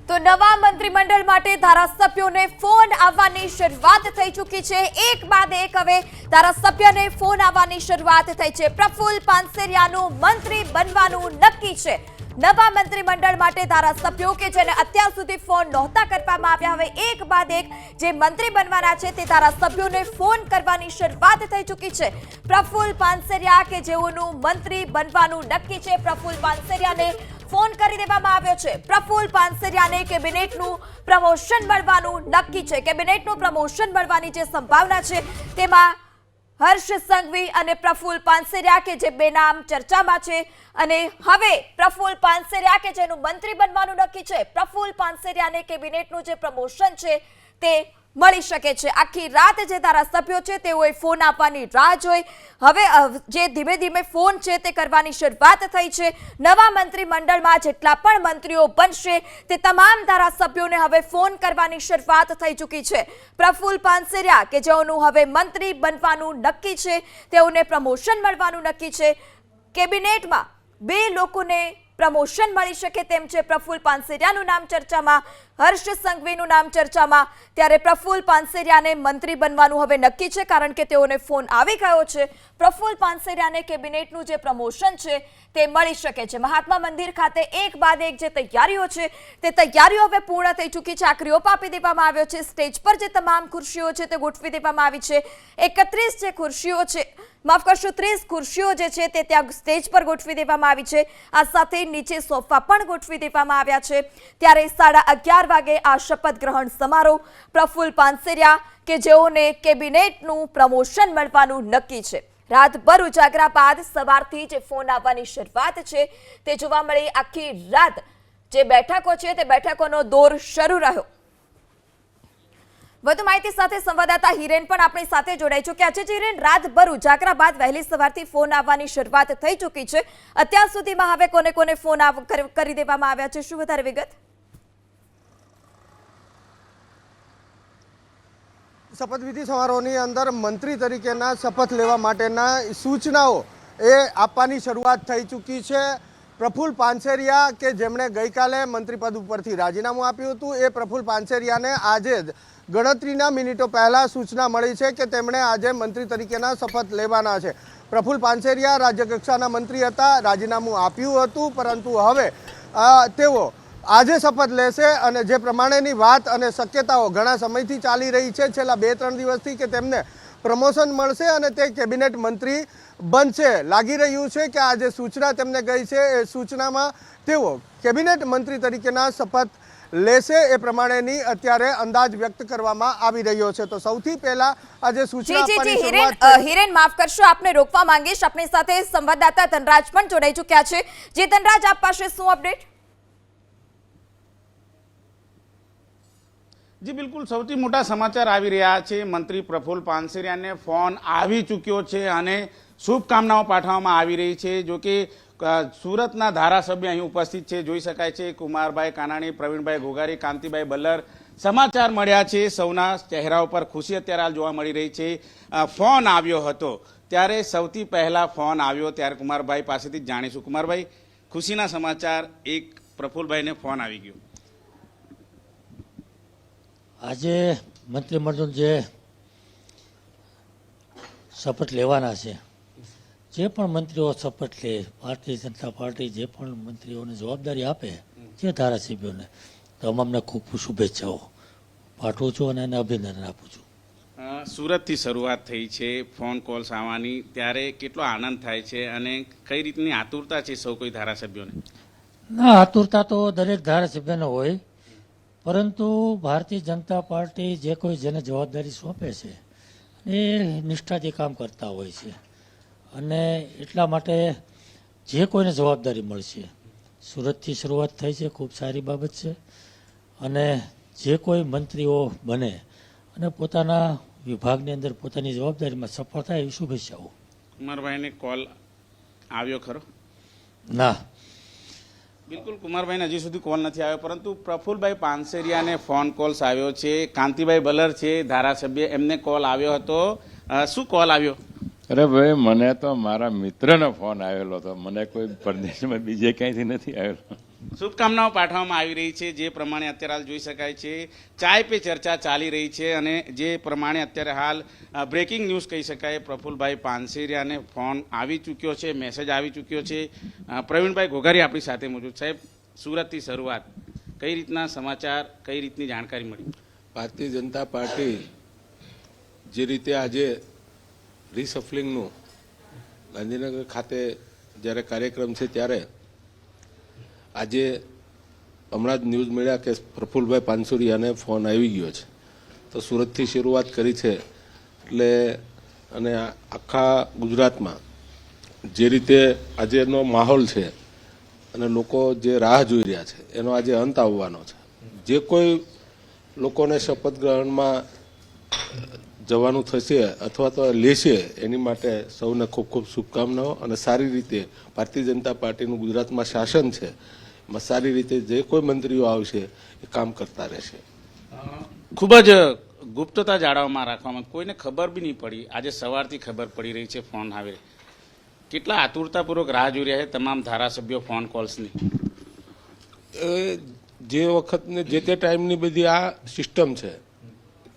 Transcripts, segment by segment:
તો નવા મંત્રીમંડળ માટે ધારાસભ્યોને ફોન આવવાની શરૂઆત થઈ ચૂકી છે। એક બાદ એક હવે ધારાસભ્યને ફોન આવવાની શરૂઆત થઈ છે। પ્રફુલ્લ પાનસેરિયાનું મંત્રી બનવાનું નક્કી છે। નવા મંત્રીમંડળ માટે ધારાસભ્યો કે જેને અત્યાર સુધી ફોન નહોતા કરવામાં આવ્યા, હવે એક બાદ એક જે મંત્રી બનવાના છે તે ધારાસભ્યોને ફોન કરવાની શરૂઆત થઈ ચૂકી છે। પ્રફુલ્લ પાનસેરિયા કે જેઓનું મંત્રી બનવાનું નક્કી છે, પ્રફુલ્લ પાનસેરિયાને ફોન કરી દેવામાં આવ્યો છે। પ્રફુલ્લ પાનસેરિયાને કેબિનેટનું પ્રમોશન મળવાનું નક્કી છે। કેબિનેટનું પ્રમોશન મળવાની જે સંભાવના છે તેમાં હર્ષ સંઘવી અને પ્રફુલ્લ પાનસેરિયા કે જે બે નામ ચર્ચામાં છે, અને હવે પ્રફુલ્લ પાનસેરિયા કે જેનું મંત્રી બનવાનું નક્કી છે, પ્રફુલ્લ પાનસેરિયાને કેબિનેટનું જે પ્રમોશન છે તે મળી શકે છે। આખી રાત જે ધારાસભ્યો છે તેઓએ ફોન આપવાની રાહ જોઈ, હવે જે ધીમે ધીમે ફોન છે તે કરવાની શરૂઆત થઈ છે। નવા મંત્રીમંડળમાં જેટલા પણ મંત્રીઓ બનશે તે તમામ ધારાસભ્યોને હવે ફોન કરવાની શરૂઆત થઈ ચૂકી છે। પ્રફુલ્લ પાનસેરિયા કે જેઓનું હવે મંત્રી બનવાનું નક્કી છે, તેઓને પ્રમોશન મળવાનું નક્કી છે। કેબિનેટમાં બે લોકોને પ્રમોશન મળી શકે તેમ છે। પ્રફુલ્લ પાનસેરિયાનું નામ ચર્ચામાં, હર્ષ સંઘવીનું નામ ચર્ચામાં, ત્યારે પ્રફુલ્લ પાનસેરિયાને મંત્રી બનવાનું હવે નક્કી છે કારણ કે તેઓને ફોન આવી ગયો છે। પ્રફુલ્લ પાનસેરિયાને કેબિનેટનું જે પ્રમોશન છે તે મળી શકે છે। મહાત્મા મંદિર ખાતે એક બાદ એક જે તૈયારીઓ છે તે તૈયારીઓ હવે પૂર્ણ થઈ ચૂકી છે। આખરીઓ આપી દેવામાં આવ્યો છે। સ્ટેજ પર જે તમામ ખુરશીઓ છે તે ગોઠવી દેવામાં આવી છે। 31 જે ખુરશીઓ છે, માફ કરશો 30 ખુરશીઓ જે છે તે ત્યાં સ્ટેજ પર ગોઠવી દેવામાં આવી છે। આ સાથે નીચે સોફા પણ ગોઠવી દેવામાં આવ્યા છે। ત્યારે 11:30 વાગે આ શપથ ગ્રહણ સમારોહ પ્રફુલ્લ પાનસેરિયા કે જેઓને કેબિનેટનું પ્રમોશન મળવાનું નક્કી છે। રાતભર ઉજાગરા બાદ સવારથી જે ફોન આવવાની શરૂઆત છે તે જોવા મળી। આખી રાત જે બેઠકો છે તે બેઠકોનો દોર શરૂ રહ્યો। વધુ માહિતી સાથે સંવાદદાતા હિરેન પણ આપણી સાથે જોડાઈ ચૂક્યા છે। હિરેન, રાતભર ઉજાગરા બાદ વહેલી સવારથી ફોન આવવાની શરૂઆત થઈ ચૂકી છે। અત્યાર સુધીમાં હવે કોને કોને ફોન કરી દેવામાં આવ્યા છે, શું વધારે વિગત? શપથવિધિ સમારોહની અંદર મંત્રી તરીકેના શપથ લેવા માટેના સૂચનાઓ એ આપવાની શરૂઆત થઈ ચૂકી છે। પ્રફુલ્લ પાનસેરિયા કે જેમણે ગઈકાલે મંત્રીપદ ઉપરથી રાજીનામું આપ્યું હતું, એ પ્રફુલ્લ પાનસેરિયાને આજે જ ગણતરીના મિનિટો પહેલા સૂચના મળી છે કે તેમણે આજે મંત્રી તરીકેના શપથ લેવાના છે। પ્રફુલ્લ પાનસેરિયા રાજ્યકક્ષાના મંત્રી હતા, રાજીનામું આપ્યું હતું, પરંતુ હવે તેઓ આજે શપથ લેશે અને જે પ્રમાણેની વાત અને શક્યતાઓ ઘણા સમયથી ચાલી રહી છે, છેલ્લા 2-3 દિવસથી, કે તેમને પ્રમોશન મળશે અને તે કેબિનેટ મંત્રી બનશે। લાગી રહ્યું છે કે આ જે સૂચના તેમને ગઈ છે એ સૂચનામાં તેઓ કેબિનેટ મંત્રી તરીકેના શપથ લેશે એ પ્રમાણેની અત્યારે અંદાજ વ્યક્ત કરવામાં આવી રહ્યો છે। તો સૌથી પહેલા આજે સૂચના આપવાની શરૂઆત હિરેન, માફ કરશો, આપને રોકવા માંગીશ। આપણી સાથે સંવાદદાતા ધનરાજ પણ જોડાઈ ચૂક્યા છે। જે ધનરાજ, આપ પાસે શું અપડેટ? જી બિલકુલ, સૌથી મોટા સમાચાર આવી રહ્યા છે। મંત્રી પ્રફુલ્લ પાનસેરિયાને ફોન આવી ચૂક્યો છે અને શુભકામનાઓ પાઠવવામાં આવી રહી છે। જો કે સુરતના ધારાસભ્ય અહીં ઉપસ્થિત છે, જોઈ શકાય છે, કુમારભાઈ કાનાણી, પ્રવીણભાઈ ઘોઘારી, કાંતિભાઈ બલ્લર। સમાચાર મળ્યા છે, સૌના ચહેરા ઉપર ખુશી અત્યારે હાલ જોવા મળી રહી છે। ફોન આવ્યો હતો ત્યારે સૌથી પહેલા ફોન આવ્યો ત્યારે કુમારભાઈ પાસેથી જ જાણીશું। કુમારભાઈ, ખુશીના સમાચાર, એક પ્રફુલ્લભાઈને ફોન આવી ગયો। આજે મંત્રીમંડળ જે શપથ લેવાના છે, જે પણ મંત્રીઓ શપથ લે, ભારતીય જનતા પાર્ટી જે પણ મંત્રીઓને જવાબદારી આપે, જે ધારાસભ્યોને, તમામને ખૂબ ખૂબ શુભેચ્છાઓ પાઠવું છું અને એને અભિનંદન આપું છું। સુરતથી શરૂઆત થઈ છે ફોન કોલ્સ આવવાની, ત્યારે કેટલો આનંદ થાય છે અને કઈ રીતની આતુરતા છે સૌ કોઈ ધારાસભ્યોને? ના, આતુરતા તો દરેક ધારાસભ્યને હોય, પરંતુ ભારતીય જનતા પાર્ટી જે કોઈ જેને જવાબદારી સોંપે છે એ નિષ્ઠાથી કામ કરતા હોય છે, અને એટલા માટે જે કોઈને જવાબદારી મળશે, સુરતથી શરૂઆત થઈ છે, ખૂબ સારી બાબત છે। અને જે કોઈ મંત્રીઓ બને અને પોતાના વિભાગની અંદર પોતાની જવાબદારીમાં સફળ થાય એવી શુભેચ્છાઓ। કુમારભાઈને કોલ આવ્યો ખરો? ના, બિલકુલ, કુમારભાઈને હજી સુધી કોલ નથી આવ્યો, પરંતુ પ્રફુલ્લભાઈ પાનસેરિયાને ફોન કોલ્સ આવ્યો છે। કાંતિભાઈ બલર છે ધારાસભ્ય, એમને કોલ આવ્યો હતો। શું કોલ આવ્યો? અરે ભાઈ, મને તો મારા મિત્રનો ફોન આવેલો હતો, મને કોઈ પરદેશમાં બીજે ક્યાંયથી નથી આવેલો। શુભકામનાઓ પાઠવવામાં આવી રહી છે. જે પ્રમાણે અત્યારે હાલ જોઈ શકાય છે ચાય પે ચર્ચા ચાલી રહી છે અને જે પ્રમાણે અત્યારે હાલ બ્રેકિંગ ન્યૂઝ કહી શકાય, પ્રફુલભાઈ પાનસેરિયાને ફોન આવી ચૂક્યો છે, મેસેજ આવી ચૂક્યો છે. પ્રવીણભાઈ ઘોઘારી આપણી સાથે મોજૂદ. સાહેબ, સુરતથી શરૂઆત, કઈ રીતના સમાચાર, કઈ રીતની જાણકારી મળી? ભારતીય જનતા પાર્ટી જે રીતે આજે રીસફલિંગનું ગાંધીનગર ખાતે જ્યારે કાર્યક્રમ છે ત્યારે આજે હમણાં જ ન્યૂઝ મળ્યા કે પ્રફુલભાઈ પાનસુરિયાને ફોન આવી ગયો છે. તો સુરતથી શરૂઆત કરી છે એટલે અને આખા ગુજરાતમાં જે રીતે આજેનો માહોલ છે અને લોકો જે રાહ જોઈ રહ્યા છે એનો આજે અંત આવવાનો છે. જે કોઈ લોકોને શપથ ગ્રહણમાં જવાનું થશે અથવા તો લેશે એની માટે સૌને ખૂબ ખૂબ શુભકામનાઓ અને સારી રીતે ભારતીય જનતા પાર્ટીનું ગુજરાતમાં શાસન છે એમાં સારી રીતે જે કોઈ મંત્રીઓ આવશે એ કામ કરતા રહેશે. ખૂબ જ ગુપ્તતા જાળવવામાં રાખવામાં, કોઈને ખબર બી નહીં પડી. આજે સવારથી ખબર પડી રહી છે ફોન આવે. કેટલા આતુરતાપૂર્વક રાહ જોઈ રહ્યા છે તમામ ધારાસભ્યો ફોન કોલ્સની? જે વખતને જે તે ટાઈમની બધી આ સિસ્ટમ છે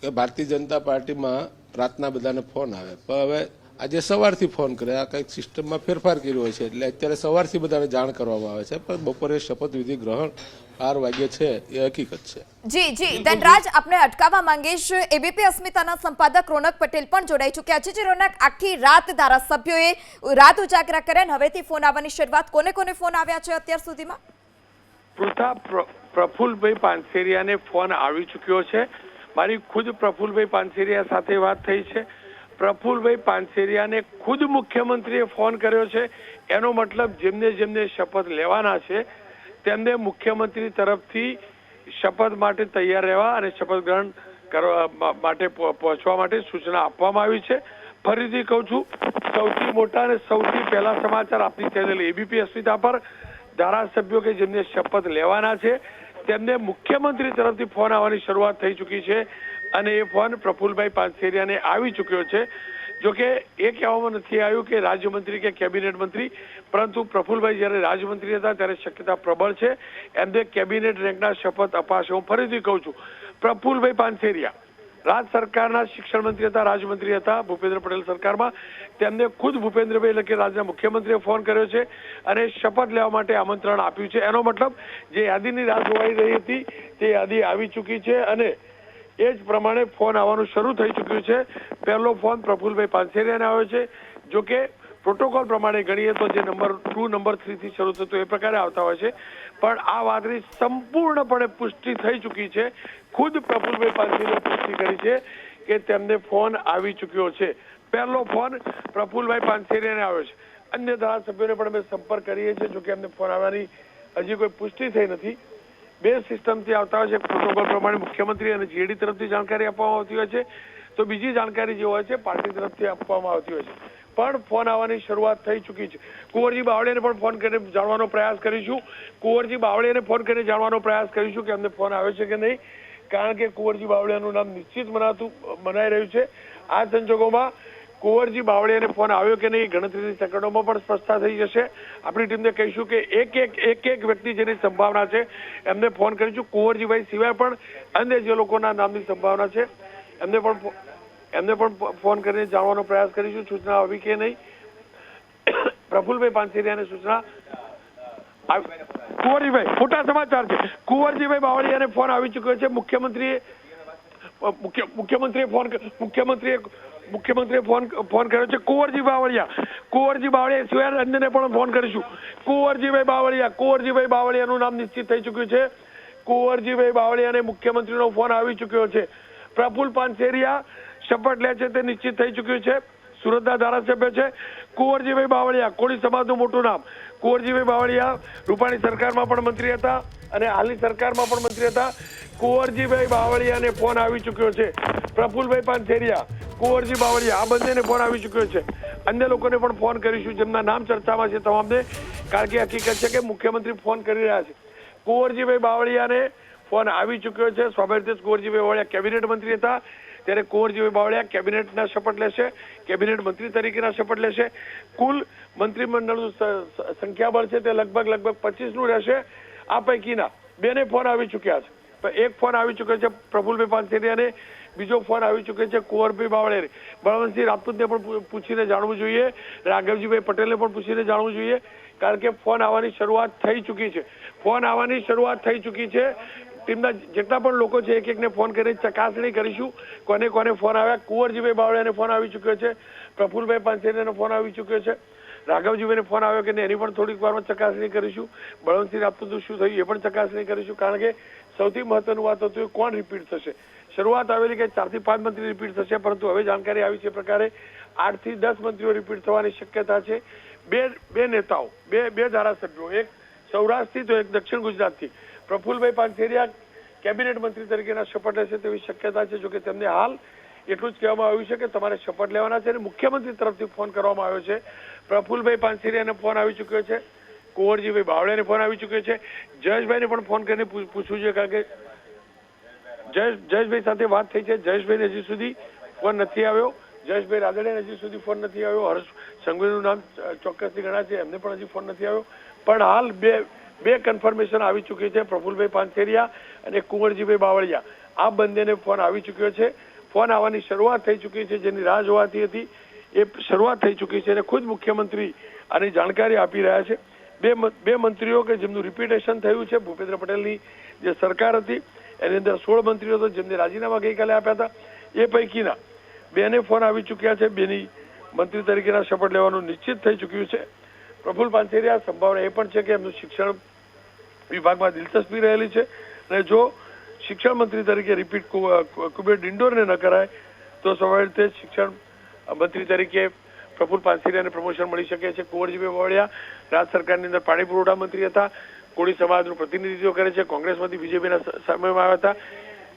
કે ભારતીય જનતા પાર્ટીમાં રાતના બધાને ફોન આવે, પણ હવે આજે સવારથી ફોન કરે. આ કંઈક સિસ્ટમમાં ફેરફાર કર્યો હોય છે એટલે અત્યારે સવારથી બધાને જાણ કરવામાં આવે છે, પણ બપોરે શપથવિધિ ગ્રહણ 12 વાગે છે એ હકીકત છે. જી ધનરાજ, આપણે અટકાવવા માંગીશ. એબીપી અસ્મિતાના સંપાદક રોનક પટેલ પણ જોડાઈ ચૂક્યા છે. જે રોનક, આખી રાત ધારાસભ્યોએ રાત ઉજાગરા કર્યા, હવેથી ફોન આવવાની શરૂઆત. કોને કોને ફોન આવ્યા છે અત્યાર સુધીમાં? પ્રફુલભાઈ પાનસેરિયાને ફોન આવી ચૂક્યો છે. મારી ખુદ પ્રફુલભાઈ પાનસેરિયા સાથે વાત થઈ છે. પ્રફુલભાઈ પાનસેરિયાને ખુદ મુખ્યમંત્રીએ ફોન કર્યો છે. એનો મતલબ જેમને જેમને શપથ લેવાના છે તેમને મુખ્યમંત્રી તરફથી શપથ માટે તૈયાર રહેવા અને શપથ ગ્રહણ કરવા માટે પહોંચવા માટે સૂચના આપવામાં આવી છે. ફરીથી કહું છું, સૌથી મોટા અને સૌથી પહેલા સમાચાર આપણી ચેનલ એબીપી અસ્મિતા પર ધારાસભ્યો કે જેમને શપથ લેવાના છે તેમને મુખ્યમંત્રી તરફથી ફોન આવવાની શરૂઆત થઈ ચૂકી છે અને એ ફોન પ્રફુલભાઈ પાનસેરિયાને આવી ચૂક્યો છે. જોકે એ કહેવામાં નથી આવ્યું કે રાજ્યમંત્રી કે કેબિનેટ મંત્રી, પરંતુ પ્રફુલભાઈ જ્યારે રાજ્યમંત્રી હતા ત્યારે શક્યતા પ્રબળ છે એમને કેબિનેટ રેન્કના શપથ અપાશે. હું ફરીથી કહું છું, પ્રફુલભાઈ પાનસેરિયા રાજ સરકારના શિક્ષણ મંત્રી હતા, રાજ્યમંત્રી હતા ભૂપેન્દ્ર પટેલ સરકારમાં. તેમને ખુદ ભૂપેન્દ્રભાઈ એટલે કે રાજ્યના મુખ્યમંત્રીએ ફોન કર્યો છે અને શપથ લેવા માટે આમંત્રણ આપ્યું છે. એનો મતલબ જે યાદીની રાહ જોવાઈ રહી હતી તે યાદી આવી ચૂકી છે અને એ જ પ્રમાણે ફોન આવવાનું શરૂ થઈ ચૂક્યું છે. પહેલો ફોન પ્રફુલભાઈ પાનસેરિયાને આવ્યો છે. જોકે પ્રોટોકોલ પ્રમાણે ગણીએ તો જે નંબર 2, નંબર 3 થી શરૂ થતું એ પ્રકારે આવતા હોય છે, પણ આ વાતની સંપૂર્ણપણે પુષ્ટિ થઈ ચૂકી છે. ખુદ પ્રફુલભાઈ પાનસેરિયાએ પુષ્ટિ કરી છે કે તેમને ફોન આવી ચૂક્યો છે. પહેલો ફોન પ્રફુલભાઈ પાનસેરિયાને આવ્યો છે. અન્ય ધારાસભ્યોને પણ અમે સંપર્ક કરીએ છીએ, જોકે એમને ફોન આવવાની હજી કોઈ પુષ્ટિ થઈ નથી. બે સિસ્ટમથી આવતા હોય છે. પ્રોટોકોલ પ્રમાણે મુખ્યમંત્રી અને જીએડી તરફથી જાણકારી આપવામાં આવતી હોય છે, તો બીજી જાણકારી જે હોય છે પાર્ટી તરફથી આપવામાં આવતી હોય છે. પણ ફોન આવવાની શરૂઆત થઈ ચૂકી છે. કુંવરજી બાવળિયાને પણ ફોન કરીને જાણવાનો પ્રયાસ કરીશું. કુંવરજી બાવળિયાને ફોન કરીને જાણવાનો પ્રયાસ કરીશું કે અમને ફોન આવ્યો છે કે નહીં, કારણ કે કુંવરજી બાવળિયાનું નામ નિશ્ચિત મનાઈ રહ્યું છે. આ સંજોગોમાં કુંવરજી બાવળિયાને ફોન આવ્યો કે નહીં ગણતરીની સેકન્ડોમાં પણ સ્પષ્ટતા થઈ જશે. આપણી ટીમને કહીશું કે એક વ્યક્તિ જેની સંભાવના છે એમને ફોન કરીશું. કુંવરજીભાઈ સિવાય પણ અન્ય જે લોકોના નામની સંભાવના છે એમને પણ ફોન કરીને જાણવાનો પ્રયાસ કરીશું સૂચના આવી કે નહીં. પ્રફુલભાઈ પાનસેરિયાને સૂચના કુંવરજીભાઈ, મોટા સમાચાર છે. કુંવરજીભાઈ બાવળિયાને ફોન આવી ચૂક્યો છે. મુખ્યમંત્રીએ ફોન કર્યો છે. કુંવરજી બાવળિયા સિવાય અન્યને પણ ફોન કરીશું. કુંવરજીભાઈ બાવળિયાનું નામ નિશ્ચિત થઈ ચૂક્યું છે. કુંવરજીભાઈ બાવળિયાને મુખ્યમંત્રીનો ફોન આવી ચૂક્યો છે. પ્રફુલ પાનસેરિયા શપથ લે છે તે નિશ્ચિત થઈ ચૂક્યું છે. સુરતના ધારાસભ્ય છે કુંવરજીભાઈ બાવળિયા, કોળી સમાજનું મોટું નામ. કુંવરજીભાઈ બાવળિયા રૂપાણી સરકારમાં પણ મંત્રી હતા અને હાલની સરકારમાં પણ મંત્રી હતા. કુંવરજીભાઈ બાવળિયાને ફોન આવી ચૂક્યો છે. પ્રફુલભાઈ પાનસેરિયા, કુંવરજી બાવળિયા, આ બંનેને ફોન આવી ચૂક્યો છે. અન્ય લોકોને પણ ફોન કરીશું જેમના નામ ચર્ચામાં છે તમામને, કારણ કે હકીકત છે કે મુખ્યમંત્રી ફોન કરી રહ્યા છે. કુંવરજીભાઈ બાવળિયાને ફોન આવી ચૂક્યો છે. સ્વાભાવિક રીતે કુંવરજીભાઈ બાવળિયા કેબિનેટ મંત્રી હતા, ત્યારે કુંવરજીભાઈ બાવળિયા કેબિનેટના શપથ લેશે, કેબિનેટ મંત્રી તરીકેના શપથ લેશે. કુલ મંત્રીમંડળનું સંખ્યાબળ છે તે લગભગ 25નું રહેશે આ પૈકીના બેને ફોન આવી ચૂક્યા છે. પણ એક ફોન આવી ચૂક્યો છે પ્રફુલભાઈ પાનસેરિયાને, બીજો ફોન આવી ચૂક્યો છે કુંવરભાઈ બાવળિયાને. બળવંતસિંહ રાજપૂતને પણ પૂછીને જાણવું જોઈએ, રાઘવજીભાઈ પટેલને પણ પૂછીને જાણવું જોઈએ, કારણ કે ફોન આવવાની શરૂઆત થઈ ચૂકી છે. ફોન આવવાની શરૂઆત થઈ ચૂકી છે. ટીમના જેટલા પણ લોકો છે એક એકને ફોન કરીને ચકાસણી કરીશું કોને કોને ફોન આવ્યા. કુંવરજીભાઈ બાવળિયાને ફોન આવી ચૂક્યો છે, પ્રફુલભાઈ પાનસેરિયાનો ફોન આવી ચૂક્યો છે, રાઘવજીભાઈને ફોન આવ્યો કે એની પણ થોડીક વારમાં ચકાસણી કરીશું. બળવંતસિંહ રાજપૂતનું શું થયું એ પણ ચકાસણી કરીશું, કારણ કે સૌથી મહત્વનું વાત હતું એ કોણ રિપીટ થશે. શરૂઆત આવેલી કે 4 થી 5 મંત્રી રિપીટ થશે, પરંતુ હવે જાણકારી આવી છે પ્રકારે 8 થી 10 મંત્રીઓ રિપીટ થવાની શક્યતા છે. બે નેતાઓ, બે ધારાસભ્યો, એક સૌરાષ્ટ્રથી તો એક દક્ષિણ ગુજરાતથી. પ્રફુલભાઈ પાનસેરિયા કેબિનેટ મંત્રી તરીકેના શપથ લેશે તેવી શક્યતા છે. જોકે તેમને હાલ એટલું જ કહેવામાં આવ્યું છે કે તમારે શપથ લેવાના છે અને મુખ્યમંત્રી તરફથી ફોન કરવામાં આવ્યો છે. પ્રફુલભાઈ પાનસેરિયાને ફોન આવી ચૂક્યો છે, કુંવરજીભાઈ બાવળિયાને ફોન આવી ચૂક્યો છે, જયેશભાઈને પણ ફોન કરીને પૂછવું જોઈએ, કારણ કે જયેશભાઈ સાથે વાત થઈ છે. જયેશભાઈને હજી સુધી ફોન નથી આવ્યો. જયેશભાઈ રાદડિયાને હજી સુધી ફોન નથી આવ્યો. હર્ષ સંઘવીનું નામ ચોક્કસથી ગણાય છે, એમને પણ હજી ફોન નથી આવ્યો. પણ હાલ બે કન્ફર્મેશન આવી ચૂકી છે, પ્રફુલભાઈ પાનસેરિયા અને કુંવરજીભાઈ બાવળિયા. આ બંનેને ફોન આવી ચૂક્યો છે. ફોન આવવાની શરૂઆત થઈ ચૂકી છે, જેની રાહ જોવાતી હતી એ શરૂઆત થઈ ચૂકી છે અને ખુદ મુખ્યમંત્રી આની જાણકારી આપી રહ્યા છે. બે મંત્રીઓ કે જેમનું રિપીટેશન થયું છે, ભૂપેન્દ્ર પટેલની જે સરકાર હતી એની અંદર 16 મંત્રીઓ હતો જેમને રાજીનામા ગઈકાલે આપ્યા હતા. એ પૈકીના બેને ફોન આવી ચૂક્યા છે. બેની મંત્રી તરીકેના શપથ લેવાનું નિશ્ચિત થઈ ચૂક્યું છે. પ્રફુલ પાનસેરિયા સંભાવના એ પણ છે કે એમનું શિક્ષણ વિભાગમાં દિલચસ્પી રહેલી છે અને જો શિક્ષણ મંત્રી તરીકે રિપીટ કુબેર ડિંડોરને ન કરાય તો સ્વાભાવિક રીતે શિક્ષણ મંત્રી તરીકે પ્રફુલ પાનસેરિયાને પ્રમોશન મળી શકે છે. કુંવરજીભાઈ બાવળિયા રાજ્ય સરકારની અંદર પાણી પુરવઠા મંત્રી હતા, કોળી સમાજનું પ્રતિનિધિત્વ કરે છે, કોંગ્રેસમાંથી બીજેપીના સમયમાં આવ્યા હતા,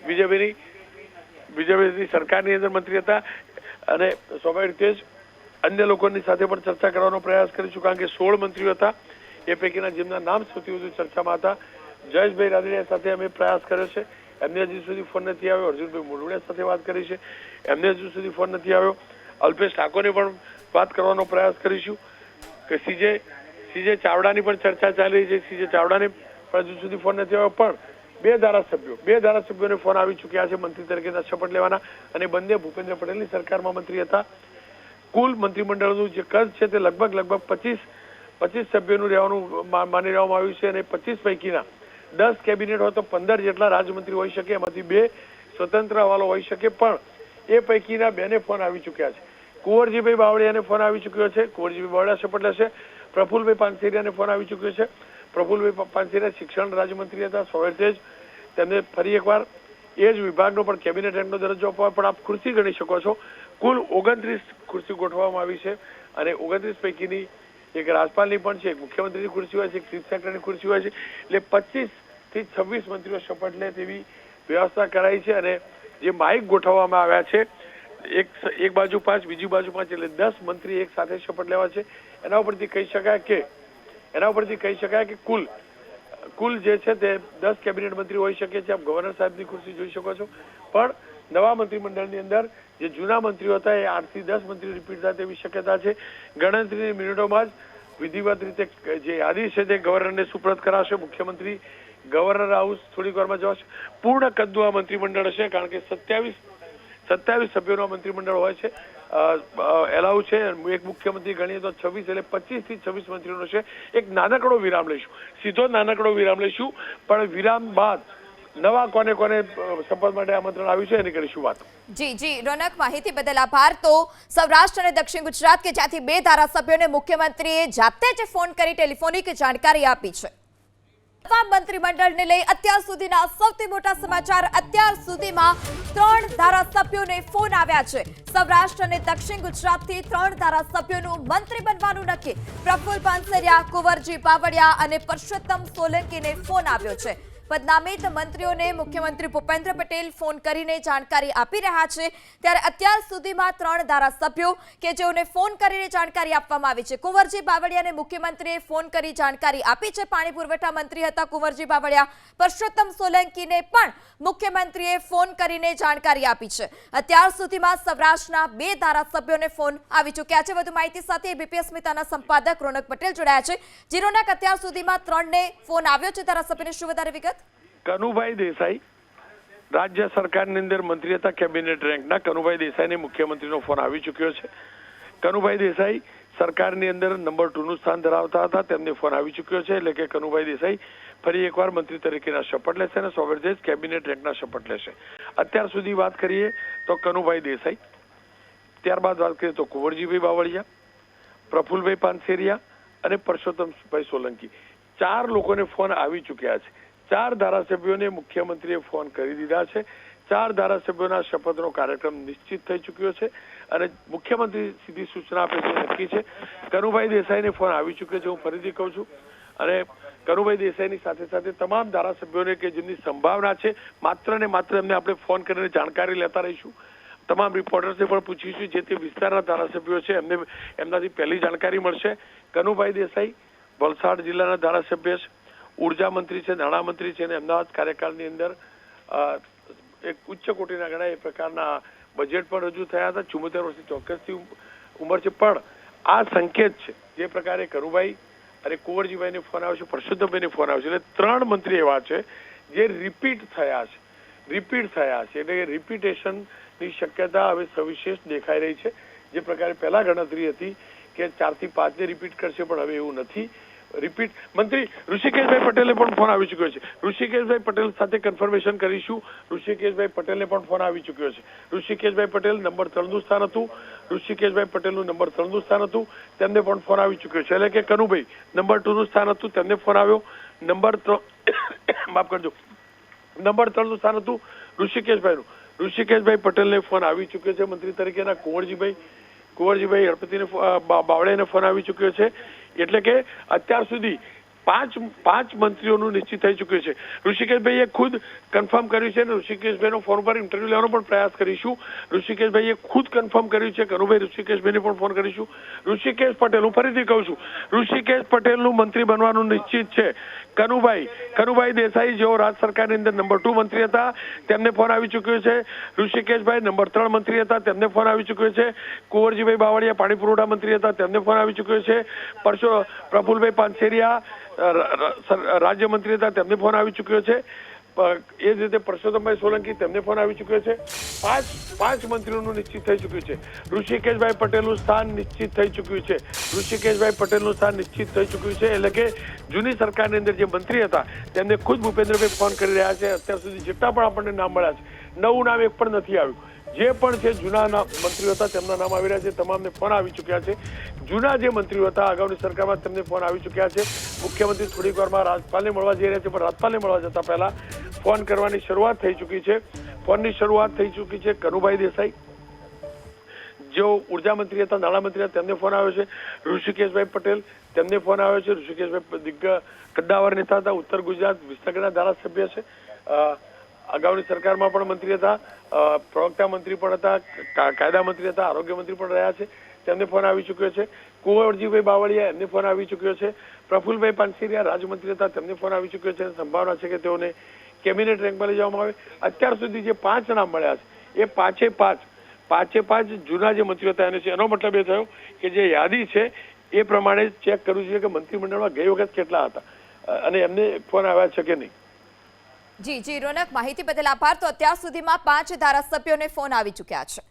બીજેપીની સરકારની અંદર મંત્રી હતા અને સ્વાભાવિક રીતે જ અન્ય લોકોની સાથે પણ ચર્ચા કરવાનો પ્રયાસ કરીશું, કારણ કે 16 મંત્રીઓ હતા એ પૈકીના જેમના નામ સૌથી વધુ ચર્ચામાં હતા. જયેશભાઈ રાદડિયા સાથે અમે પ્રયાસ કર્યો છે, એમને હજી સુધી ફોન નથી આવ્યો. અર્જુનભાઈ મોઢવાડિયા સાથે વાત કરી છે, એમને હજુ સુધી ફોન નથી આવ્યો. અલ્પેશ ઠાકોરને પણ વાત કરવાનો પ્રયાસ કરીશું કે સીજે ચાવડાની પણ ચર્ચા ચાલી રહી છે. સીજે ચાવડાને પણ હજુ સુધી ફોન નથી આવ્યો. પણ બે ધારાસભ્યોને ફોન આવી ચૂક્યા છે મંત્રી તરીકેના શપથ લેવાના અને બંને ભૂપેન્દ્ર પટેલની સરકારમાં મંત્રી હતા. કુલ મંત્રીમંડળનું જે કદ છે તે લગભગ 25 સભ્યોનું રહેવાનું માની રહેવામાં આવ્યું છે અને 25 પૈકીના 10 કેબિનેટ હોય તો 15 જેટલા રાજ્યમંત્રી હોઈ શકે, એમાંથી 2 સ્વતંત્ર હવાલો હોઈ શકે. પણ એ પૈકીના બેને ફોન આવી ચૂક્યા છે. કુંવરજીભાઈ બાવળિયાને ફોન આવી ચૂક્યો છે, કુંવરજીભાઈ બાવળિયા શપથ લેશે. પ્રફુલભાઈ પાનસેરિયાને ફોન આવી ચૂક્યો છે. પ્રફુલભાઈ પાનસેરિયા શિક્ષણ રાજ્યમંત્રી હતા, સ્વાભાવિક જ તેમને ફરી એકવાર એ જ વિભાગનો પણ કેબિનેટ રેન્કનો દરજ્જો અપાયો. પણ આપ ખુરશી ગણી શકો છો, કુલ 29 ખુરશી ગોઠવવામાં આવી છે અને 29 પૈકીની એક રાજપાલની પણ છે, એક મુખ્યમંત્રીની ખુરશી હોય છે, એક ચીફ સેક્રેટરીની ખુરશી હોય છે. એટલે 25 થી 26 મંત્રીઓ શપથ લે તેવી વ્યવસ્થા કરાઈ છે અને જે માઇક ગોઠવવામાં આવ્યા છે, એક બાજુ 5, બીજી બાજુ 5, એટલે 10 મંત્રી એક સાથે શપથ લેવા છે. એના ઉપરથી કહી શકાય કે કુલ જે છે તે 10 કેબિનેટ મંત્રી હોઈ શકે છે. આપ ગવર્નર સાહેબની ખુરશી જોઈ શકો છો. પણ નવા મંત્રીમંડળની અંદર જે જૂના મંત્રીઓ હતા એ 8 થી 10 મંત્રી રિપીટ થાય તેવી શક્યતા છે. ગણતરીની મિનિટોમાં જ વિધિવત રીતે જે યાદી છે તે ગવર્નરને સુપ્રત કરાશે. મુખ્યમંત્રી ગવર્નર હાઉસ થોડીક વારમાં જશે. પૂર્ણ કદનું આ મંત્રીમંડળ હશે, કારણ કે 27 સભ્યોનો મંત્રીમંડળ હોય છે, એલાઉ છે. એક મુખ્યમંત્રી ગણીએ તો 26, એટલે 25 થી 26 મંત્રીઓનો છે. એક નાનકડો વિરામ લઈશું, સીધો નાનકડો વિરામ લઈશું, પણ વિરામ બાદ નવા કોને શપથ માટે આમંત્રણ આવ્યું છે એની કરીશું વાત. જી રોનક, માહિતી બદલ આભાર. તો સૌરાષ્ટ્ર અને દક્ષિણ ગુજરાત કે જ્યાંથી 2 ધારાસભ્યોને મુખ્યમંત્રીએ જાતે જ ફોન કરી ટેલિફોનિક જાણકારી આપી છે. નવા મંત્રીમંડળને લઈ અત્યાર સુધીના સૌથી મોટા સમાચાર. અત્યાર સુધીમાં 3 ધારાસભ્યોને ફોન આવ્યા છે. સૌરાષ્ટ્ર અને દક્ષિણ ગુજરાતથી 3 ધારાસભ્યોનું મંત્રી બનવાનું નક્કી. પ્રફુલ પાનસેરિયા, કુંવરજી બાવળિયા અને પરસોત્તમ સોલંકીને ફોન આવ્યો છે. પદનામિત મંત્રીઓને મુખ્યમંત્રી ભૂપેન્દ્ર પટેલ ફોન કરીને જાણકારી આપી રહ્યા છે, ત્યારે અત્યાર સુધીમાં 3 ધારાસભ્યો કે જેઓને ફોન કરીને જાણકારી આપવામાં આવી છે. કુંવરજી બાવળિયાને મુખ્યમંત્રીએ ફોન કરી જાણકારી આપી છે. પાણી પુરવઠા મંત્રી હતા કુંવરજી બાવળિયા. પરસોત્તમ સોલંકીને પણ મુખ્યમંત્રીએ ફોન કરીને જાણકારી આપી છે. અત્યાર સુધીમાં સૌરાષ્ટ્રના 2 ધારાસભ્યોને ફોન આવી ચૂક્યા છે. વધુ માહિતી સાથે એબીપી અસ્મિતાના સંપાદક રોનક પટેલ જોડાયા છે. જી રોનક, અત્યાર સુધીમાં 3 ને ફોન આવ્યો છે. ધારાસભ્યને શું વધારે વિગત? કનુભાઈ દેસાઈ રાજ્ય સરકારની અંદર મંત્રી હતા, કેબિનેટ રેન્કના. કનુભાઈ દેસાઈને મુખ્યમંત્રીનો ફોન આવી ચૂક્યો છે. કનુભાઈ દેસાઈ સરકારની અંદર નંબર 2 નું સ્થાન ધરાવતા હતા, તેમને ફોન આવી ચૂક્યો છે. એટલે કે કનુભાઈ દેસાઈ ફરી એકવાર મંત્રી તરીકેના શપથ લેશે અને સોગરદેશ કેબિનેટ રેન્કના શપથ લેશે. અત્યાર સુધી વાત કરીએ તો કનુભાઈ દેસાઈ, ત્યારબાદ વાત કરીએ તો કુંવરજીભાઈ બાવળિયા, પ્રફુલભાઈ પાનસેરિયા અને પરસોત્તમભાઈ સોલંકી, 4 લોકોને ફોન આવી ચૂક્યા છે. 4 ધારાસભ્યોને મુખ્યમંત્રીએ ફોન કરી દીધા છે. 4 ધારાસભ્યોના શપથનો કાર્યક્રમ નિશ્ચિત થઈ ચૂક્યો છે અને મુખ્યમંત્રી સીધી સૂચના આપે છે નક્કી છે. કનુભાઈ દેસાઈને ફોન આવી ચૂક્યો છે. હું ફરીથી કહું છું, અને કનુભાઈ દેસાઈની સાથે સાથે તમામ ધારાસભ્યોને કે જેમની સંભાવના છે, માત્ર ને માત્ર એમને આપણે ફોન કરીને જાણકારી લેતા રહીશું. તમામ રિપોર્ટર્સને પણ પૂછીશું, જે તે વિસ્તારના ધારાસભ્યો છે એમને એમનાથી પહેલી જાણકારી મળશે. કનુભાઈ દેસાઈ વલસાડ જિલ્લાના ધારાસભ્ય છે, ઉર્જા મંત્રી છે, નાણામંત્રી છે અને અમદાવાદ કાર્યકાળની અંદર એક ઉચ્ચ કોટીના ગણાય એ પ્રકારના બજેટ પણ રજૂ થયા હતા. 74 વર્ષની ચોક્કસથી ઉંમર છે. પણ આ સંકેત છે જે પ્રકારે કનુભાઈ અને કુંવરજીભાઈને ફોન આવ્યો છે, પરસોત્તમભાઈને ફોન આવ્યો છે, એટલે 3 મંત્રી એવા છે જે રિપીટ થયા છે. એટલે રિપીટેશનની શક્યતા હવે સવિશેષ દેખાઈ રહી છે. જે પ્રકારે પહેલા ગણતરી હતી કે 4 થી 5 ને રિપીટ કરશે, પણ હવે એવું નથી. રિપીટ મંત્રી ઋષિકેશભાઈ પટેલને પણ ફોન આવી ચૂક્યો છે. ઋષિકેશભાઈ પટેલ સાથે કન્ફર્મેશન કરીશું. ઋષિકેશભાઈ પટેલને પણ ફોન આવી ચૂક્યો છે. ઋષિકેશભાઈ પટેલ નંબર 3 નું સ્થાન હતું. ઋષિકેશભાઈ પટેલનું નંબર 3 નું સ્થાન હતું, તેમને પણ ફોન આવી ચૂક્યો છે. એટલે કે કનુભાઈ નંબર 2 નું સ્થાન હતું, તેમને ફોન આવ્યો. નંબર 3 માફ કરજો, નંબર 3 નું સ્થાન હતું ઋષિકેશભાઈનું. ઋષિકેશભાઈ પટેલને ફોન આવી ચૂક્યો છે. મંત્રી તરીકેના કુંવરજીભાઈ હળપતિને બાવળિયાને ફોન આવી ચૂક્યો છે. એટલે કે અત્યાર સુધી 5 મંત્રીઓનું નિશ્ચિત થઈ ચૂક્યું છે. ઋષિકેશભાઈએ ખુદ કન્ફર્મ કર્યું છે અને ઋષિકેશભાઈનો ફોન પર ઇન્ટરવ્યુ લેવાનો પણ પ્રયાસ કરીશું. ઋષિકેશભાઈએ ખુદ કન્ફર્મ કર્યું છે. કનુભાઈ ઋષિકેશભાઈને પણ ફોન કરીશું. ઋષિકેશ પટેલ, હું ફરીથી કહું છું, ઋષિકેશ પટેલનું મંત્રી બનવાનું નિશ્ચિત છે. કનુભાઈ દેસાઈ જેઓ રાજ્ય સરકારની અંદર નંબર 2 મંત્રી હતા, તેમને ફોન આવી ચૂક્યો છે. ઋષિકેશભાઈ નંબર 3 મંત્રી હતા, તેમને ફોન આવી ચૂક્યો છે. કુંવરજીભાઈ બાવળિયા પાણી પુરવઠા મંત્રી હતા, તેમને ફોન આવી ચૂક્યો છે. પ્રફુલભાઈ પાનસેરિયા રાજ્યમંત્રી હતા, તેમને ફોન આવી ચૂક્યો છે. એ જ રીતે પરસોત્તમભાઈ સોલંકી, તેમને ફોન આવી ચૂક્યો છે. 5 મંત્રીઓનું નિશ્ચિત થઈ ચૂક્યું છે. ઋષિકેશભાઈ પટેલનું સ્થાન નિશ્ચિત થઈ ચૂક્યું છે. એટલે કે જૂની સરકારની અંદર જે મંત્રી હતા તેમને ખુદ ભૂપેન્દ્રભાઈ ફોન કરી રહ્યા છે. અત્યાર સુધી જેટલા પણ આપણને નામ મળ્યા છે, નવું નામ એક પણ નથી આવ્યું. જે પણ છે જૂના મંત્રીઓ હતા તેમના નામ આવી રહ્યા છે. તમામને ફોન આવી ચૂક્યા છે. જૂના જે મંત્રીઓ હતા અગાઉની સરકારમાં તેમને ફોન આવી ચૂક્યા છે. મુખ્યમંત્રી થોડીક વારમાં રાજપાલને મળવા જઈ રહ્યા છે, પણ રાજપાલને મળવા જતા પહેલા ફોન કરવાની શરૂઆત થઈ ચૂકી છે. ફોનની શરૂઆત થઈ ચૂકી છે. કનુભાઈ દેસાઈ જેઓ ઉર્જા મંત્રી હતા, નાણામંત્રી હતા, તેમને ફોન આવ્યો છે. ઋષિકેશભાઈ પટેલ, તેમને ફોન આવ્યો છે. ઋષિકેશભાઈ કદ્દાવર નેતા હતા, ઉત્તર ગુજરાત વિસનગરના ધારાસભ્ય છે. અગાઉની સરકારમાં પણ મંત્રી હતા, પ્રવક્તા મંત્રી પણ હતા, કાયદા મંત્રી હતા, આરોગ્ય મંત્રી પણ રહ્યા છે. તેમને ફોન આવી ચૂક્યો છે. કુંવરજીભાઈ બાવળિયા, એમને ફોન આવી ચૂક્યો છે. પ્રફુલભાઈ પાનસેરિયા રાજ્યમંત્રી હતા, તેમને ફોન આવી ચૂક્યો છે. સંભાવના છે કે તેઓને કેબિનેટ રેન્કમાં લઈ જવામાં આવે. અત્યાર સુધી જે 5 નામ મળ્યા છે, એ પાંચે જૂના જે મંત્રીઓ હતા એને છે. એનો મતલબ એ થયો કે જે યાદી છે એ પ્રમાણે ચેક કરવું જોઈએ કે મંત્રીમંડળમાં ગઈ વખત કેટલા હતા અને એમને ફોન આવ્યા છે કે નહીં. જી રોનક, માહિતી બદલ આભાર. તો અત્યાર સુધીમાં 5 ધારાસભ્યોને ફોન આવી ચૂક્યા છે.